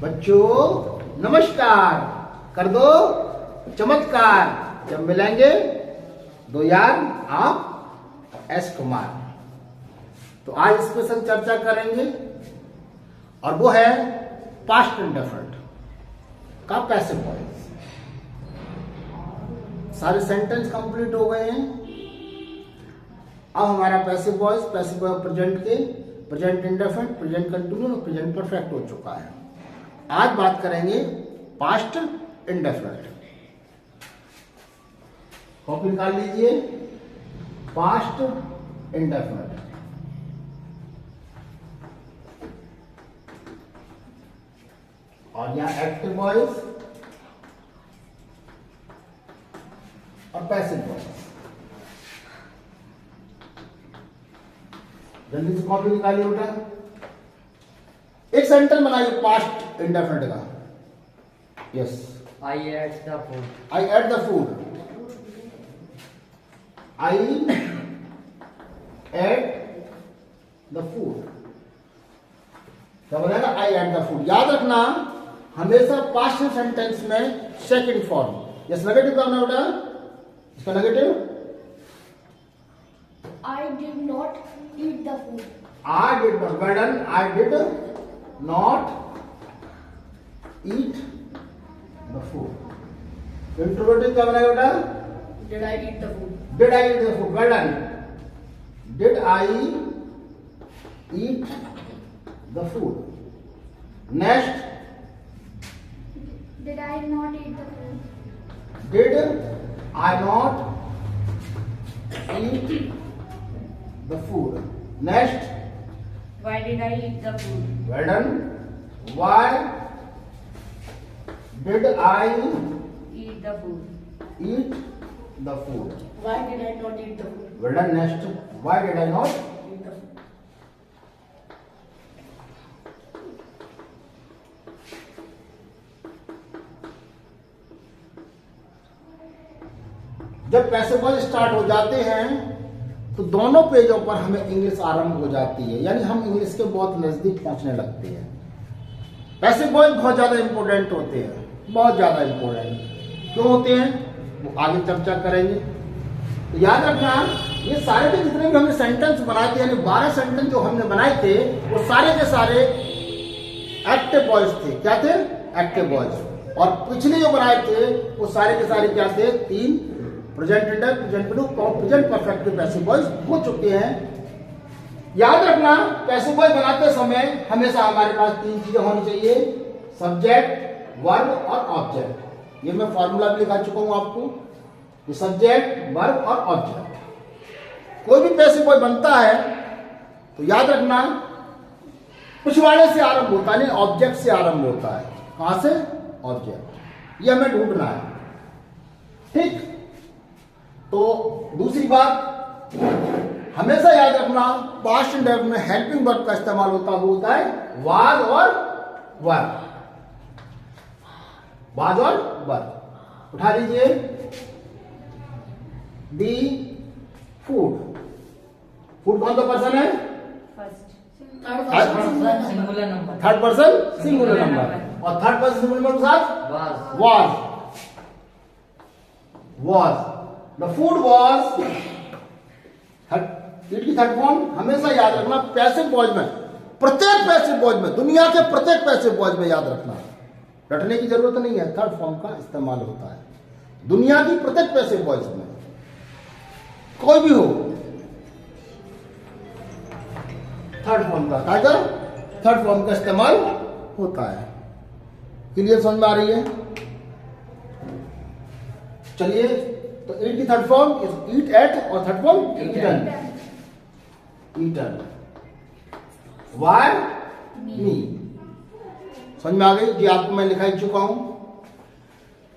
बच्चों नमस्कार, कर दो चमत्कार, जब मिलेंगे दो यार आप एस कुमार। तो आज स्पेशल चर्चा करेंगे और वो है पास्ट इंडेफिनिट का पैसिव वॉइस। सारे सेंटेंस कंप्लीट हो गए हैं। अब हमारा पैसिव वॉइस प्रेजेंट के प्रेजेंट इंडेफिनिट, प्रेजेंट कंटिन्यूस और प्रेजेंट परफेक्ट हो चुका है। आज बात करेंगे पास्ट इंडेफिनिट। कॉपी निकाल लीजिए। पास्ट इंडेफिनिट और यहां एक्टिव वॉइस और पैसिव वॉइस। जल्दी से कॉपी निकालिए बेटा। एक सेंटेंस बनाइए पास्ट इंडेफिनिट का। Yes, I ate the food. I at the food. I at the food. क्या बनेगा? आई एट द फूड। याद रखना हमेशा पास्ट सेंटेंस में सेकंड फॉर्म। यस, नेगेटिव का होना बेटा। इसका negative I did not eat the food. I did not. Well done. I did not eat the food. Introverted क्या बनेगा बेटा? Did I eat the food? Did I eat the food? Well done. Did I eat the food? Next. Did I not eat the food? Did I not eat the food? Next. Why did I eat the food? Well done. Why did I Eat the food. eat the food? Why did I not eat the food? Well done. Next. Why did I not? Eat the food. जब passive voice start हो जाते हैं तो दोनों पेजों पर हमें English आरंभ हो जाती है, यानी हम इंग्लिश के बहुत नजदीक पहुंचने लगते हैं। पैसिव वॉइस बहुत ज्यादा इंपॉर्टेंट होते हैं, बहुत ज्यादा इंपॉर्टेंट क्यों होते हैं वो आगे चर्चा करेंगे। तो याद रखना ये सारे के जितने भी हमने सेंटेंस बनाए थे, यानी 12 सेंटेंस जो हमने बनाए थे वो सारे के सारे एक्टिव वॉइस थे। क्या थे? Active voice. और पिछले जो बनाए थे वो सारे के सारे क्या थे? 3 प्रेजेंट इंडेफिनिट, प्रेजेंट कंटिन्यूस और प्रेजेंट परफेक्ट के पैसिव वॉइस हो चुके हैं। याद रखना पैसिव वॉइस बनाते समय हमेशा हमारे पास 3 चीजें होनी चाहिए: सब्जेक्ट, वर्ब और ऑब्जेक्ट। ये मैं फॉर्मूला भी लिखा चुका हूं आपको। ये सब्जेक्ट, वर्ब और ऑब्जेक्ट। कोई भी पैसिव वॉइस बनता है तो याद रखना पिछवाड़े से आरंभ होता है, नहीं ऑब्जेक्ट से आरंभ होता है। कहां से? ऑब्जेक्ट। ये हमें ढूंढना है। ठीक। तो दूसरी बात हमेशा याद रखना पास्ट इंडेफिनिट में हेल्पिंग वर्ब का इस्तेमाल होता है वाज और वर। वाज और वर। उठा लीजिए। दी फूड। फूड कौन सा पर्सन है? Singular number. Third person singular number. और थर्ड पर्सन सिंगुलर नंबर के साथ Was. was the food was it की थर्ड फॉर्म हमेशा याद रखना पैसिव वॉइस में, प्रत्येक पैसिव वॉइस में, दुनिया के प्रत्येक पैसिव वॉइस में याद रखना, रटने की जरूरत नहीं है, थर्ड फॉर्म का इस्तेमाल होता है दुनिया की प्रत्येक पैसिव वॉइस में, कोई भी हो थर्ड फॉर्म का टाइगर थर्ड फॉर्म का इस्तेमाल होता है। क्लियर समझ में आ रही है? चलिए, तो ईट की थर्ड फॉर्म ईट एट और third form eaten. Eaten. Why me. समझ में आ गई? जी आपको मैं लिखा ही चुका हूं।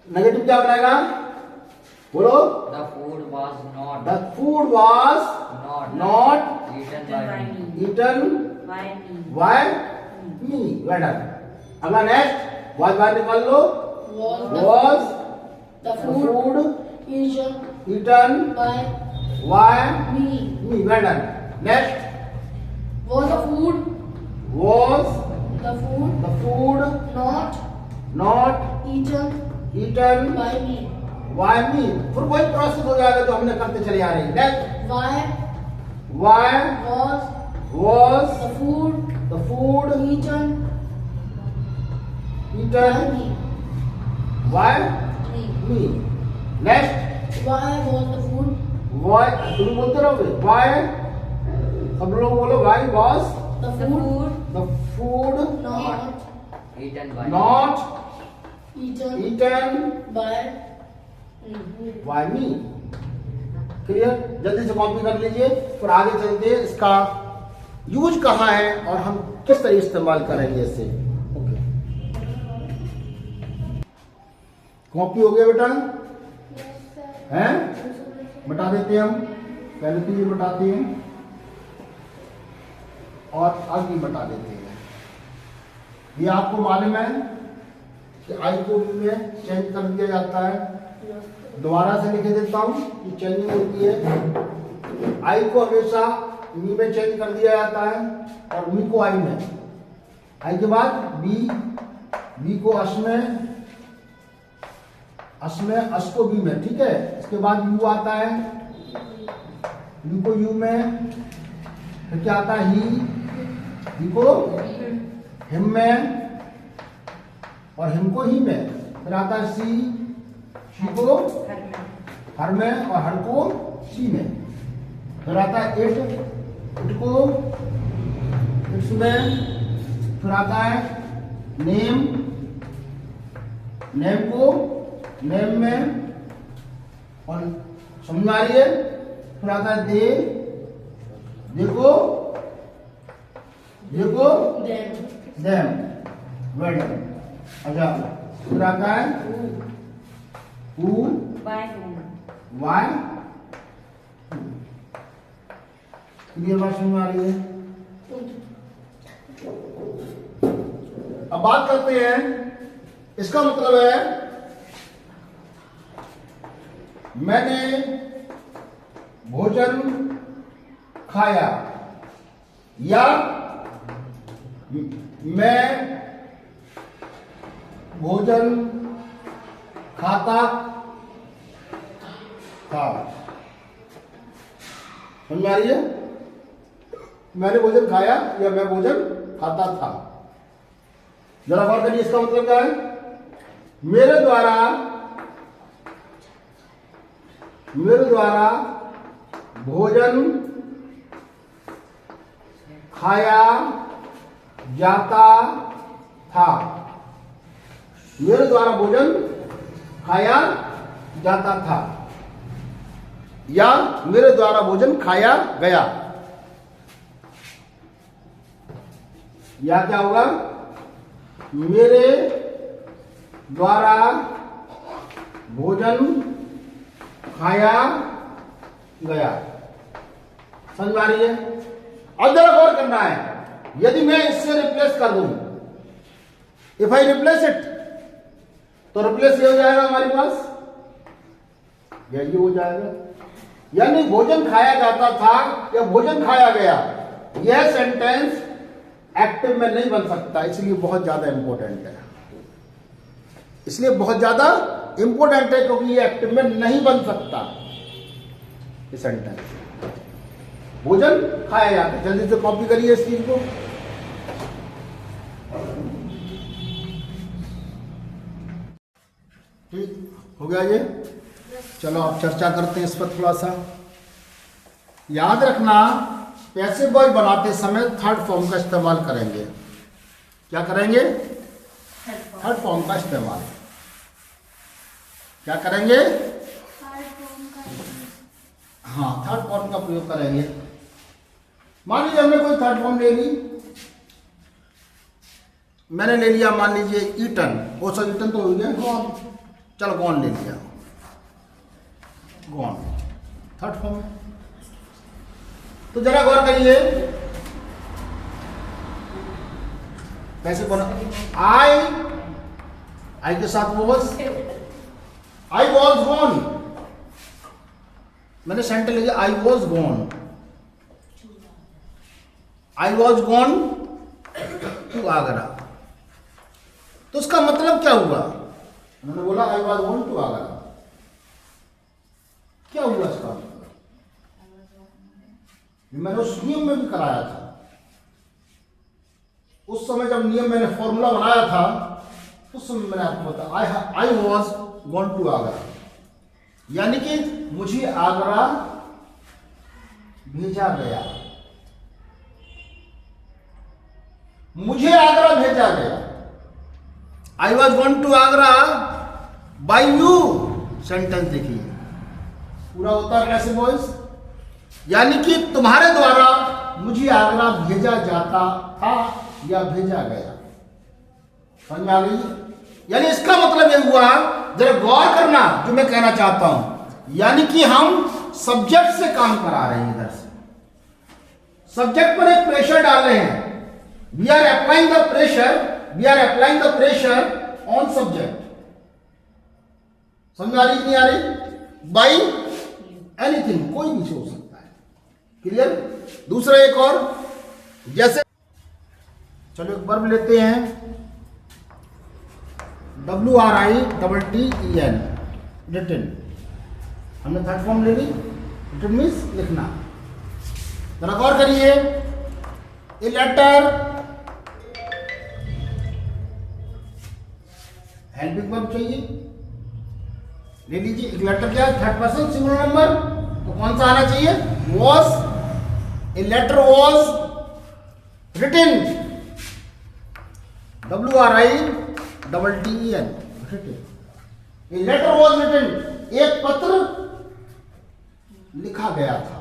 नेगेटिव क्या बनाएगा? बोलो। The food was not. The food was not Eaten by me. Eaten Why me? By me. Well done. अगला नेक्स्ट वॉज बाय निकाल लो। Was The the food food is eaten by by me. Me. Well done. Next Was the food was the food the food not not eaten eaten by me. By me. फिर वही process हो जाएगा जो हमने करते चले आ रहे हैं। Next Why why was was the food the food eaten by eaten me? By Me. Me. Next Why was the food why, तुम बोलते रहोगे वाई, सब लोग बोलो why was the food the food not Eaten by. Not eaten eaten by me? By me. Clear? जल्दी से copy कर लीजिए, फिर आगे चलते हैं इसका यूज कहाँ है और हम किस तरह इस्तेमाल करेंगे इसे। ओके, कॉपी हो गया बेटा? हैं? बता देते हैं हम, पहले तो ये बताते हैं और आगे बता देते हैं। ये आपको मालूम है कि आई को में चेंज कर दिया जाता है। दोबारा से लिख देता हूं, ये चेंजिंग होती है। आई को हमेशा मी में चेंज कर दिया जाता है और मी को आई में। आई के बाद बी को अस में, अस को बी में, ठीक है। इसके बाद यू आता है, यू को यू में, फिर क्या आता है ही को हिम में और हिम को ही में, फिर आता है शी को हर में और हर को शी में, फिर आता है इट को इट्स में, फिर आता है नेम को नेम में और समझ में आ रही है। फिर आता है देखो Then देम वेल डन। अच्छा, फिर आता है who by whom? Why. Clear बात समझ में आ रही है? अब बात करते हैं, इसका मतलब है मैंने भोजन खाया या मैं भोजन खाता था। समझ में आ रही है? मैंने भोजन खाया या मैं भोजन खाता था। जरा गौर करिए, इसका मतलब क्या है? मेरे द्वारा भोजन खाया जाता था। मेरे द्वारा भोजन खाया जाता था या मेरे द्वारा भोजन खाया गया, या क्या होगा? मेरे द्वारा भोजन खाया गया। समझ में आ रही है? अब जरा गौर करना है, यदि मैं इससे रिप्लेस कर दूं, इफ आई रिप्लेस इट, तो रिप्लेस ये हो जाएगा हमारे पास, या ये हो जाएगा। यानी भोजन खाया जाता था या भोजन खाया गया, यह सेंटेंस एक्टिव में नहीं बन सकता। इसलिए बहुत ज्यादा इंपॉर्टेंट है, इसलिए बहुत ज्यादा इंपॉर्टेंट है, क्योंकि ये एक्टिव में नहीं बन सकता ये सेंटेंस। भोजन खाया जाता है। जल्दी से कॉपी करिए इस चीज को। ठीक हो गया ये? चलो अब चर्चा करते हैं इस पर थोड़ा सा। याद रखना, पैसिव वॉइस बनाते समय थर्ड फॉर्म का इस्तेमाल करेंगे। क्या करेंगे? थर्ड फॉर्म का इस्तेमाल। क्या करेंगे? हाँ, थर्ड फॉर्म का प्रयोग करेंगे। मान लीजिए हमने कोई थर्ड फॉर्म ले ली, मैंने ले लिया मान लीजिए ईटन, वो सब ईटन तो हो गया, चलो गॉन ले लिया, गॉन थर्ड फॉर्म। तो जरा गौर करिए, कैसे बना? आई के साथ वॉज, आई वॉज गॉन, मैंने सेंटेंस लिया I was gone, I was gone to Agra. तो उसका मतलब क्या हुआ? उन्होंने बोला I was going to Agra. क्या हुआ इसका मतलब? मैंने उस नियम में भी कराया था। उस समय जब नियम मैंने फॉर्मूला बनाया था उस समय मैंने आपको बताया I was going to Agra, यानी कि मुझे आगरा भेजा गया। मुझे आगरा भेजा गया। I was going to Agra by you. Sentence देखिए पूरा होता है कैसे बॉयज, यानी कि तुम्हारे द्वारा मुझे आगरा भेजा जाता था या भेजा गया। समझ में आ गई? यानी इसका मतलब ये हुआ, जरा गौर करना जो मैं कहना चाहता हूं, यानी कि हम सब्जेक्ट से काम करा रहे हैं। इधर से सब्जेक्ट पर एक प्रेशर डाल रहे हैं। We are applying the pressure on subject. समझ आ रही कि नहीं आ रही? बाई एनीथिंग, कोई भी हो सकता है। क्लियर? दूसरा एक और, जैसे चलो एक वर्ब लेते हैं, WRITTEN, रिटन। हमने थर्ड फॉर्म ले ली। रिटन मीन्स लिखना। जरा गौर करिए, ए लेटर, हेल्पिंग वर्ब चाहिए, ले लीजिए। एक लेटर क्या है? थर्ड पर्सन सिंगुलर नंबर, तो कौन सा आना चाहिए? Was. A letter was written, WRITTEN, written. A letter was written, एक पत्र लिखा गया था।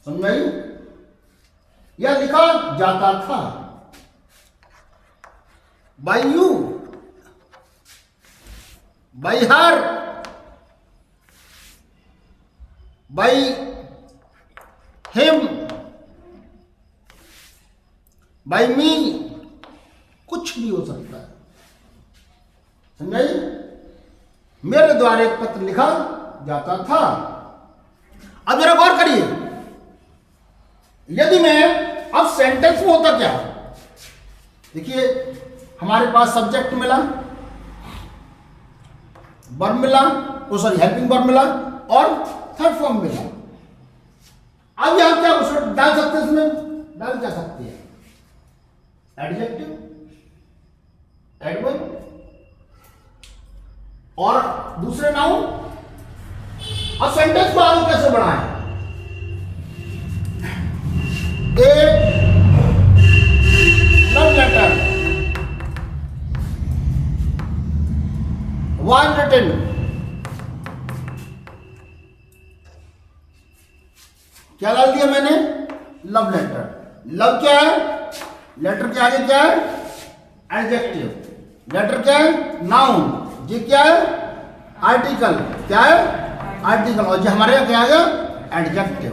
समझ आई? या लिखा जाता था। By you, by her, by him, by me, कुछ भी हो सकता है। समझाई? मेरे द्वारा एक पत्र लिखा जाता था। अब जरा गौर करिए, यदि मैं अब सेंटेंस में होता क्या? देखिए हमारे पास सब्जेक्ट मिला, वर्ब मिला, हेल्पिंग वर्ब मिला और थर्ड फॉर्म मिला। अब यहां क्या उसमें डाल सकते हैं? इसमें डाल जा सकती है एडजेक्टिव, एडवर्ब और दूसरे नाउन। अब सेंटेंस को आगे कैसे बढ़ाएं? ए लव लेटर was written, क्या डाल दिया मैंने? Love letter. लव क्या है? लेटर के आगे क्या है? एडजेक्टिव। लेटर क्या है? नाउन। ये क्या है? आर्टिकल। क्या है? आर्टिकल। और जो हमारे यहाँ क्या आ गया? एडजेक्टिव।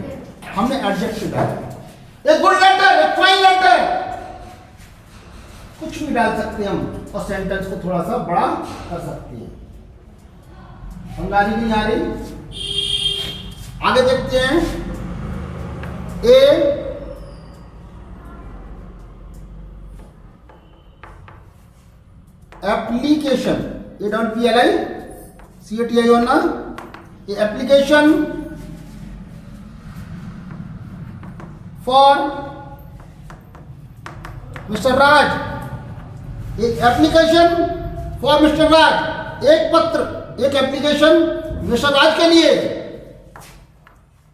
हमने एडजेक्टिव डाला। एक गुड लेटर, एक फाइन लेटर, कुछ भी डाल सकते हैं हम और सेंटेंस को थोड़ा सा बड़ा कर सकते हैं। समझ आ रही नहीं आ रही? आगे देखते हैं। ए एप्लीकेशन, APPLICATI होना, ये एप्लीकेशन फॉर मिस्टर राज। एक एप्लीकेशन फॉर मिस्टर राज, एक पत्र, एक एप्लीकेशन मिस्टर राज के लिए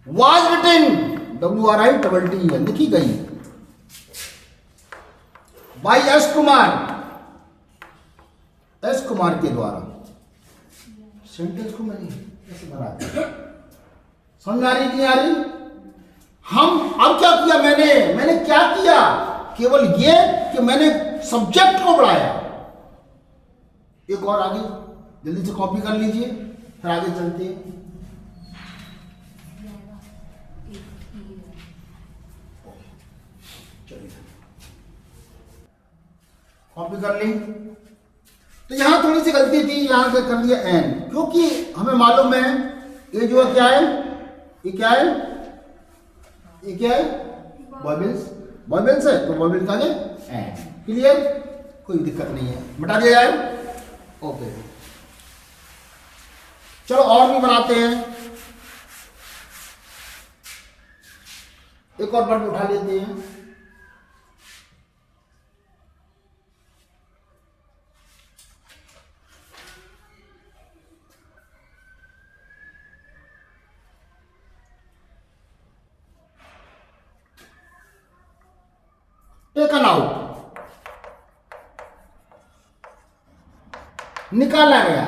वाज रिटन, WRITTEN, लिखी गई by S Kumar, S Kumar के द्वारा। सेंटेंस को मैंने कैसे बनाया? समझ आ रही नहीं आ रही? हम अब क्या किया? मैंने क्या किया? केवल ये कि मैंने सब्जेक्ट को बढ़ाया। एक और आगे जल्दी से कॉपी कर लीजिए, फिर आगे चलते हैं। कॉपी कर ली। तो यहां थोड़ी सी गलती थी, यहां से कर दिया एन, क्योंकि हमें मालूम है ये जो क्या है, ये क्या है, ये क्या है? बॉयबिल्स, बॉयबिल्स है तो बॉयबिल्स आगे एन। क्लियर, कोई दिक्कत नहीं है, मिटा दिया जाए। ओके, चलो और भी बनाते हैं, एक और वर्ड उठा लेते हैं। टेकन आउट, निकाला गया।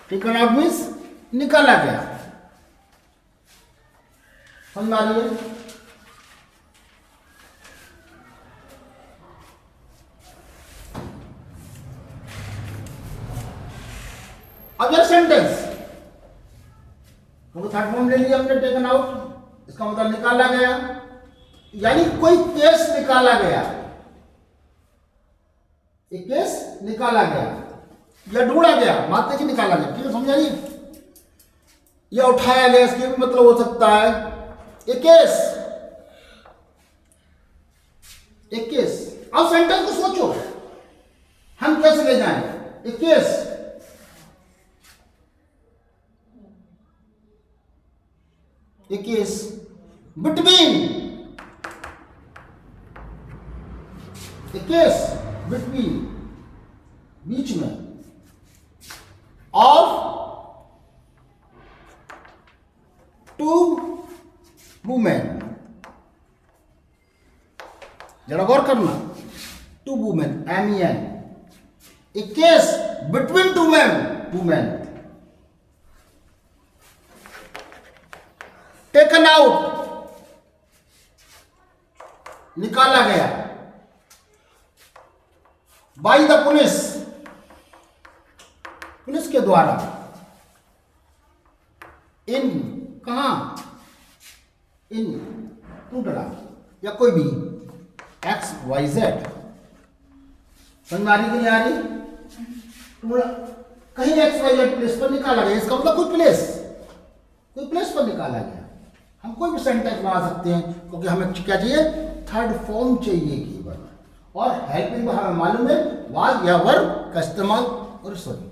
टेकन आउट मीन्स निकाला गया, समझ आ रही है। अब यह सेंटेंस थर्ड फॉर्म ले लिया हमने, टेकन आउट, इसका मतलब निकाला गया, यानी कोई केस निकाला गया, एक केस निकाला गया या ढूंढा गया, मात्र कि निकाला गया, ठीक है, समझा नहीं, या उठाया गया, इसके भी मतलब हो सकता है। एक केस, एक केस। अब सेंटेंस को सोचो हम कैसे ले जाएं। एक case, a case between, a case between, बीच में, of two women, जरा गौर करना, two women, MEN, a case between two women, taken out, निकाला गया, बाय द पुलिस, पुलिस के द्वारा, इन, कहां, इन टूटला, या कोई भी XYZ, समझ में आ रही कि नहीं आ रही, कहीं XYZ प्लेस पर निकाला गया, इसका मतलब कोई प्लेस पर निकाला गया। हम कोई भी सेंटेंस बना सकते हैं, क्योंकि हमें क्या चाहिए, थर्ड फॉर्म चाहिए कीवर्ड, और हेल्पिंग हमें मालूम है वाज या वर्ब का इस्तेमाल, और sorry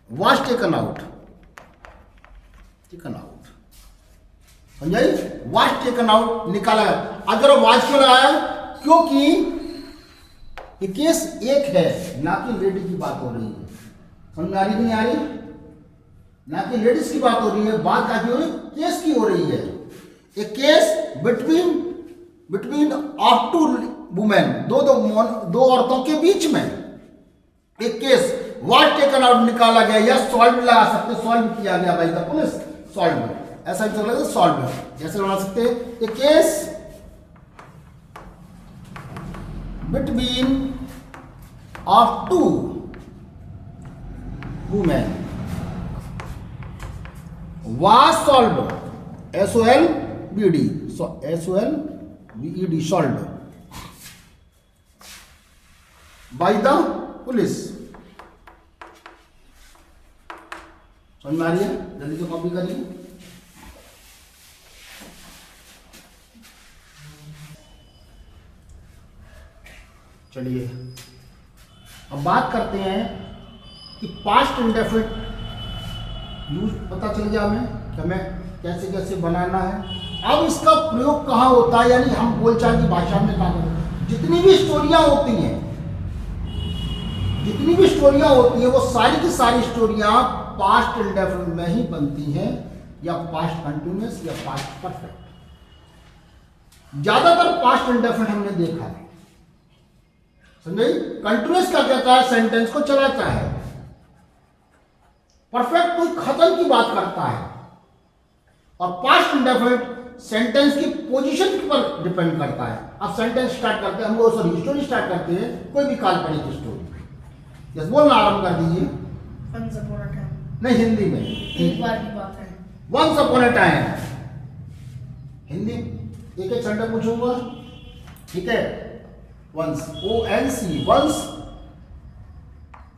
was taken out, taken out, समझाई, वाज टेकन आउट, निकाला गया। अगर वाज क्यों लगाया, क्योंकि ये केस एक है, ना कि लेडी की बात हो रही है, समझ में आ रही कि नहीं आ रही, ना कि लेडीज की बात हो रही है, बात काफी हो रही है, केस की हो रही है। एक case between of two women, दो औरतों के बीच में, एक केस वाज टेकन आउट, निकाला गया, या सॉल्व लगा सकते, सॉल्व किया गया बाय द पुलिस, सॉल्व, ऐसा भी लगता है सॉल्व, जैसे बना सकते हैं, एक case between of two women was solved, SOLVED, SOLVED, solved by the police। समझ में आ रही है, जल्दी से कॉपी करिए। चलिए अब बात करते हैं कि पास्ट इंडेफिनिट यूज पता चल गया हमें कि हमें कैसे कैसे बनाना है। अब इसका प्रयोग कहाँ होता है, यानी हम बोलचाल की भाषा में कहाँ करते हैं। जितनी भी स्टोरियां होती हैं वो सारी की सारी स्टोरियां पास्ट इंडेफिनिट में ही बनती हैं, या पास्ट कंटिन्यूअस या पास्ट परफेक्ट। ज्यादातर पास्ट इंडेफिनिट हमने देखा है, समझे। कंटिन्यूअस क्या कहता है, सेंटेंस को चलाता है। परफेक्ट कोई खत्म की बात करता है, और पास्ट इंडेफिनिट सेंटेंस की पोजीशन पर डिपेंड करता है। अब सेंटेंस स्टार्ट करते हैं, हम लोग सॉरी स्टोरी स्टार्ट करते हैं, कोई भी काल्पनिक स्टोरी। यस, बोलना आरंभ कर दीजिए। Once upon a time, नहीं, हिंदी में। एक बार की बात है। Once upon a time, Hindi एक एक सेंटेंस पूछूंगा, ठीक है। Once, ONC, once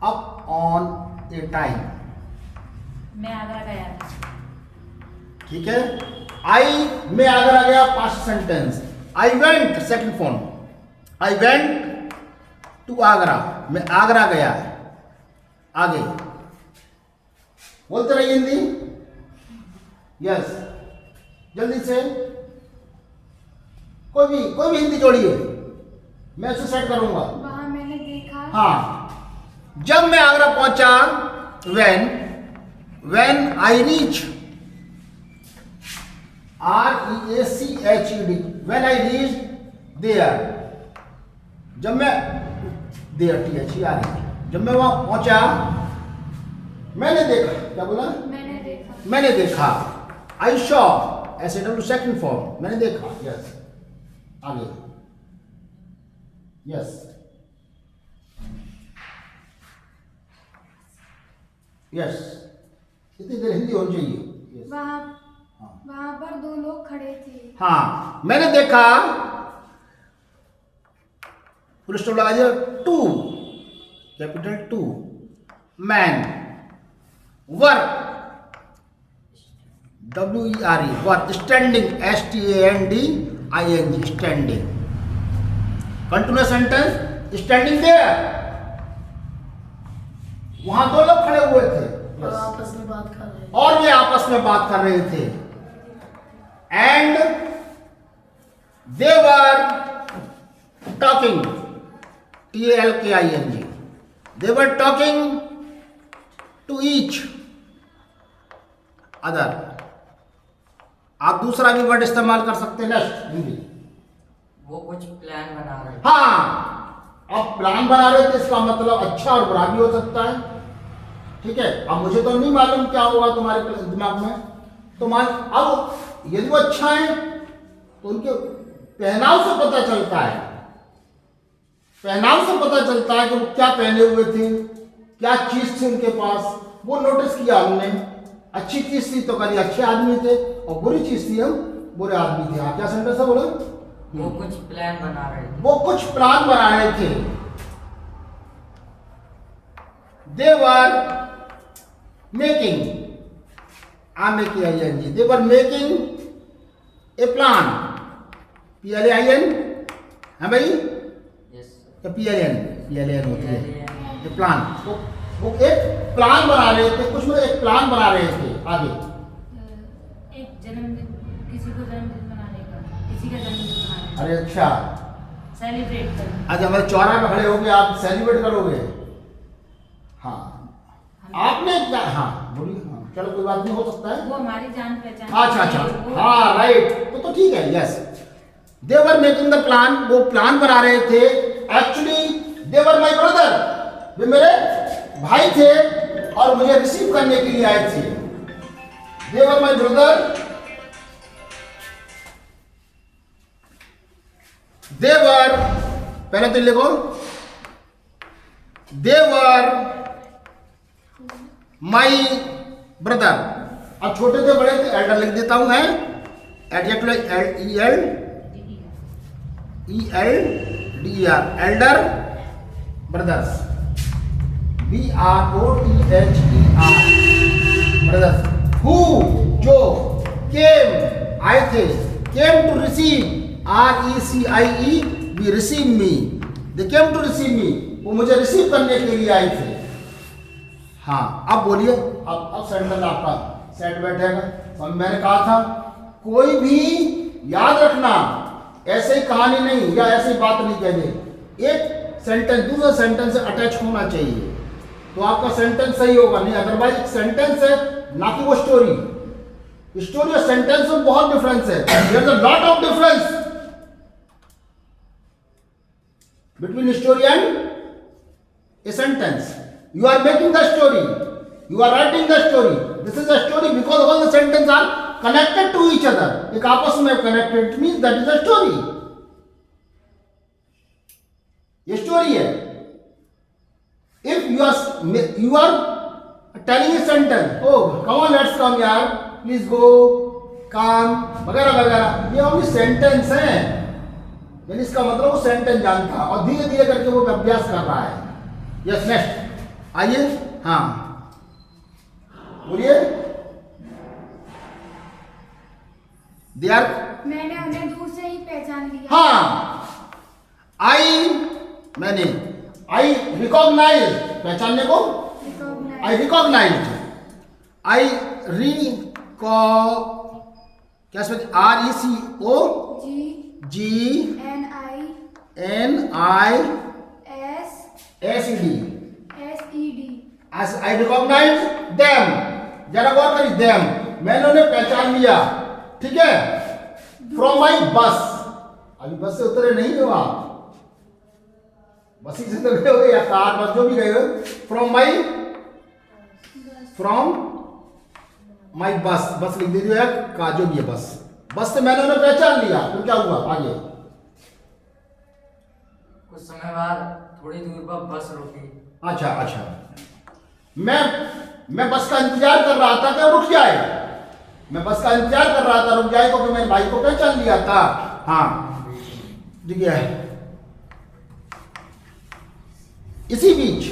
upon a time, मैं आगरा गया था। ठीक है। आई में आगरा गया, past sentence. I went, second form, I went to Agra, मैं आगरा गया। आगे बोलते रहिए हिंदी। यस, जल्दी से कोई भी हिंदी जोड़िए, मैं उसे सेट करूंगा। वहां मैंने देखा। हाँ, जब मैं आगरा पहुंचा, when I reach, REACHED, when I reached there, जब मैं there THERE, जब मैं वहां पहुंचा, मैंने देखा, क्या बोला? मैंने देखा। I saw, SAW second form, मैंने देखा। यस, आगे। यस, यस, इतनी देर हिंदी होनी चाहिए। Yes. वहां पर दो लोग खड़े थे। हाँ, मैंने देखा, फुल स्टॉप लगा दिया, two, capital two, man, were, WERE, were, standing, STANDING, standing. Continuous sentence, standing there, वहां दो लोग खड़े हुए थे। और आपस में बात कर रहे हैं। और ये आपस में बात कर रहे थे। And they were talking, TALKING, they were talking to each other. आप दूसरा भी वर्ड इस्तेमाल कर सकते हैं। नेक्स्ट, हिंदी। वो कुछ प्लान बना रहे थे। हाँ, अब प्लान बना रहे थे, इसका मतलब अच्छा और बुरा भी हो सकता है। ठीक है, अब मुझे तो नहीं मालूम क्या होगा तुम्हारे दिमाग में, तो अब यदि वो अच्छा है तो उनके पहनाव से पता चलता है, पहनाव से पता चलता है कि वो क्या पहने हुए थे, क्या चीज थी उनके पास, वो नोटिस किया हमने। अच्छी चीज थी तो कभी अच्छे आदमी थे, और बुरी चीज थी हम बुरे आदमी थे। हाँ, क्या सेंटेंस है, बोलो? वो कुछ प्लान बना रहे थे। वो कुछ प्लान बना रहे थे। They were making, MEKING, they were making a plan, PLAN है भाई, यस या PLN होती है ये प्लान। वो एक प्लान बना रहे थे, कुछ मतलब एक प्लान बना रहे थे। आगे, एक जन्मदिन, किसी को जन्मदिन मनाने का, किसी का जन्मदिन मनाने का, अरे अच्छा, सेलिब्रेट करना। आज हमारे चौराहे में खड़े होके आप सेलिब्रेट करोगे? हाँ, आपने क्या, हाँ बोलिए। हाँ, चलो कोई बात नहीं, हो सकता है। वो हमारी जान पहचान। अच्छा, हाँ राइट, तो ठीक है। Yes, they were making the plan, वो प्लान बना रहे थे। Actually they were my brother, वे मेरे भाई थे और मुझे रिसीव करने के लिए आए थे। दे वर माई ब्रदर, दे वर, पहले तो लिखो, दे वर माई ब्रदर। अब छोटे थे बड़े थे, एल्डर लिख देता हूं, है adjective, ELDER, elder brothers, BROTHER, brothers. Who, जो, केम, आए थे, came to receive, RECIE, we receive me, they came to receive me, वो मुझे रिसीव करने के लिए आए थे। हाँ, अब बोलिए, अब सेंटेंस आपका सेट बैठेगा। तो मैंने कहा था कोई भी याद रखना, ऐसे ही कहानी नहीं या ऐसे ही बात नहीं कहनी, एक सेंटेंस दूसरे सेंटेंस से अटैच होना चाहिए, तो आपका सेंटेंस सही होगा। नहीं अदरवाइज सेंटेंस है ना कि वो स्टोरी। स्टोरी और सेंटेंस में बहुत डिफरेंस है। There is a lot of difference between story and a sentence. You are making the story, you are writing the story. This is a story because all the sentences are connected to each other. एक आपस में connected means that is a story. ये story है. If you are telling a sentence, oh come on let's come यार, please go, come वगैरह वगैरह, ये only sentence है, यानी इसका मतलब वो सेंटेंस जानता और धीरे धीरे करके वो अभ्यास कर रहा है। यस, नेक्स्ट आइए। हाँ बोलिए। दे आर, मैंने उन्हें दूर से ही पहचान लिया। हाँ, मैंने आई रिकॉग्नाइज, पहचानने को आई रिकॉग्नाइज, आई रिकॉ क्या समझ, RECO GNISED, as I recognize them, जरा गौर करिए, them, मैंने उन्हें पहचान लिया, ठीक है। फ्रॉम माई बस, अभी बस से उतरे नहीं हो आप, बस से तो गए हो या कार बस जो भी गए हो, फ्रॉम माई बस, बस लिख दीजिए यार, का जो भी है बस से मैंने उन्हें पहचान लिया, तो क्या हुआ आगे? कुछ समय बाद थोड़ी दूर पर बस रुकी। अच्छा, मैं बस का इंतजार कर रहा था कि रुक जाए, मैं बस का इंतजार कर रहा था रुक जाए, क्योंकि मैंने भाई को पहचान लिया था। हाँ, ठीक है। इसी बीच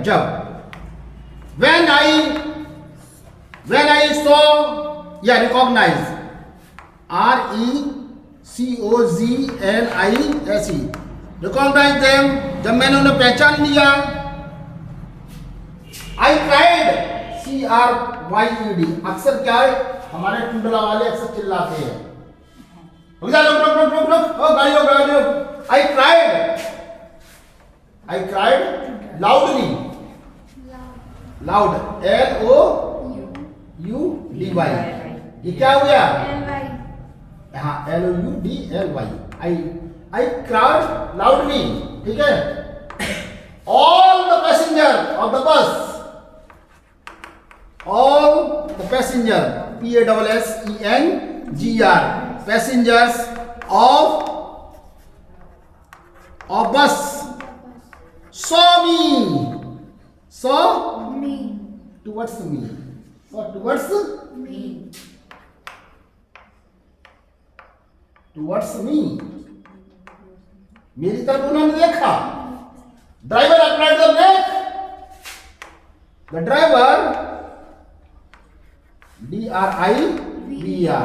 जब when I saw या recognize, RECOGNISE, recognize them, जब मैंने उन्हें पहचान लिया, I cried, CRYED, अक्सर क्या है, हमारे टुंडला वाले अक्सर चिल्लाते हैं, रुक जा, रुक, ओ गाड़ी हो, I cried loudly, loud, LOUDY, ये क्या हो गया? हाँ, LOUDLY, I cried loudly, ठीक है। All the passenger of the bus, PASSENGER, passengers of bus saw me, towards me, मेरी तरफ उन्होंने देखा। Driver applied the brake, the driver DRIVER,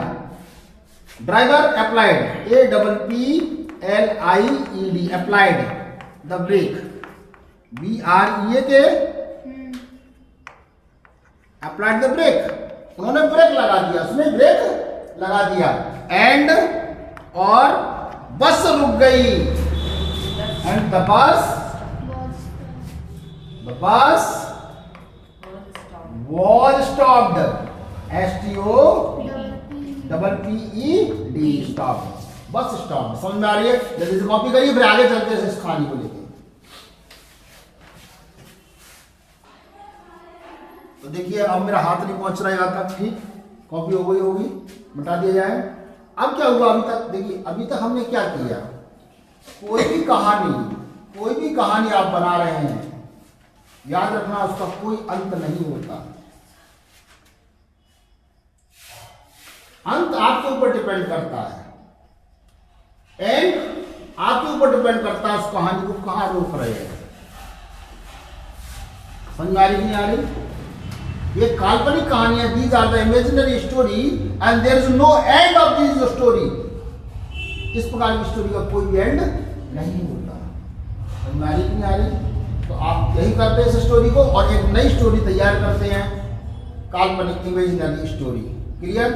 driver applied, APPLIED, applied the brake, BREAK, applied the brake, उन्होंने break लगा दिया, उसने break लगा दिया, एंड और बस रुक गई, and the bus was stopped, STOPPED, stopped, bus stop. समझ में आ रही है? जल्दी से कॉपी करिए, फिर आगे चलते हैं इस कहानी को लेकर। तो देखिए, अब मेरा हाथ नहीं पहुंच रहा है यहाँ तक, ठीक, कॉपी हो गई होगी, मिटा दिया जाए। अब क्या हुआ अभी तक? देखिए, अभी तक हमने क्या किया, कोई भी कहानी आप बना रहे हैं, याद रखना उसका कोई अंत नहीं होता, अंत आपके ऊपर डिपेंड करता है, एंड आपके ऊपर डिपेंड करता है उस कहानी को कहां रोक रहे हैं। समझ में आ रही नहीं आ रही? ये काल्पनिक कहानी है, these are the imaginary story and there is no end of this story. इस प्रकार की स्टोरी का कोई भी एंड नहीं होता। समझ में आ रही नहीं आ रही? तो आप यही करते हैं इस स्टोरी को, और एक नई स्टोरी तैयार करते हैं, काल्पनिक इमेजिनरी स्टोरी। क्लियर?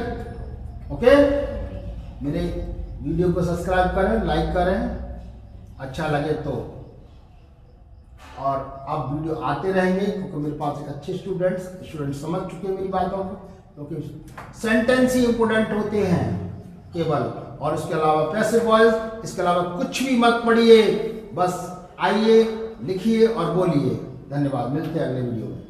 ओके, मेरे वीडियो को सब्सक्राइब करें, लाइक करें, अच्छा लगे तो, और अब वीडियो आते रहेंगे, क्योंकि मेरे पास एक अच्छे स्टूडेंट समझ चुके हैं मेरी बातों को, क्योंकि सेंटेंस ही इंपोर्टेंट होते हैं केवल, और इसके अलावा पैसिव वॉइस, इसके अलावा कुछ भी मत पढ़िए, बस आइए, लिखिए और बोलिए। धन्यवाद, मिलते हैं अगले वीडियो में।